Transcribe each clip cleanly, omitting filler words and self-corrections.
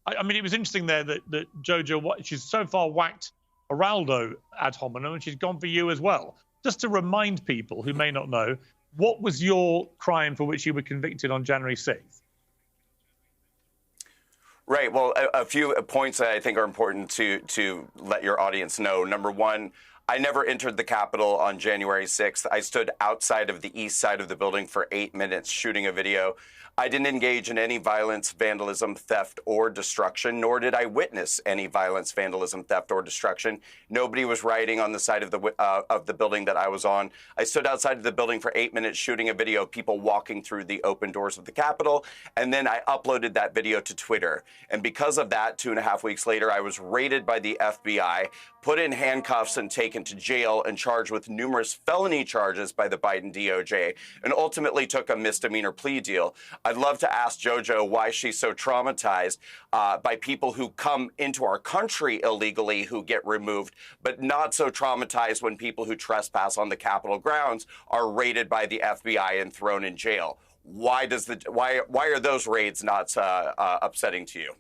I mean, it was interesting there that Jojo, she's so far whacked Geraldo ad hominem, and she's gone for you as well. Just to remind people who may not know, what was your crime for which you were convicted on January 6th? Right. Well, a few points that I think are important to let your audience know. Number one, I never entered the Capitol on January 6th. I stood outside of the east side of the building for 8 minutes shooting a video. I didn't engage in any violence, vandalism, theft, or destruction, nor did I witness any violence, vandalism, theft, or destruction. Nobody was rioting on the side of the building that I was on. I stood outside of the building for 8 minutes shooting a video of people walking through the open doors of the Capitol, and then I uploaded that video to Twitter. And because of that, 2.5 weeks later, I was raided by the FBI, put in handcuffs and taken to jail and charged with numerous felony charges by the Biden DOJ, and ultimately took a misdemeanor plea deal. I'd love to ask JoJo why she's so traumatized by people who come into our country illegally who get removed, but not so traumatized when people who trespass on the Capitol grounds are raided by the FBI and thrown in jail. Why are those raids not upsetting to you?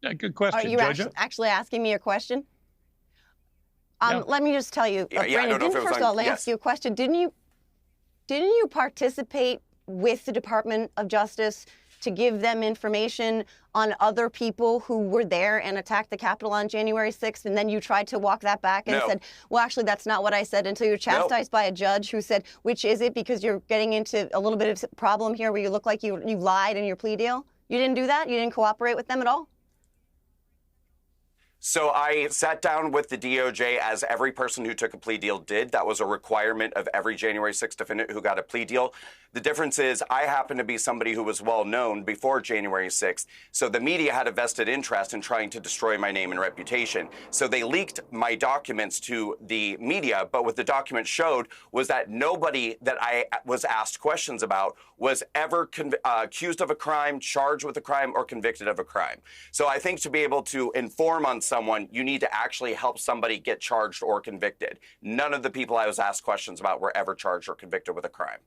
Yeah, good question. Are you actually asking me a question? Yeah. Let me just tell you, Brandon, first of all, let me ask you a question. Didn't you participate with the Department of Justice to give them information on other people who were there and attacked the Capitol on January 6th, and then you tried to walk that back and said, well, actually, that's not what I said, until you're chastised by a judge who said, which is it, because you're getting into a little bit of a problem here where you look like you lied in your plea deal? You didn't do that? You didn't cooperate with them at all? So I sat down with the DOJ, as every person who took a plea deal did. That was a requirement of every January 6th defendant who got a plea deal. The difference is I happen to be somebody who was well known before January 6th. So the media had a vested interest in trying to destroy my name and reputation. So they leaked my documents to the media. But what the documents showed was that nobody that I was asked questions about was ever accused of a crime, charged with a crime, or convicted of a crime. So I think to be able to inform on someone, you need to actually help somebody get charged or convicted. None of the people I was asked questions about were ever charged or convicted with a crime.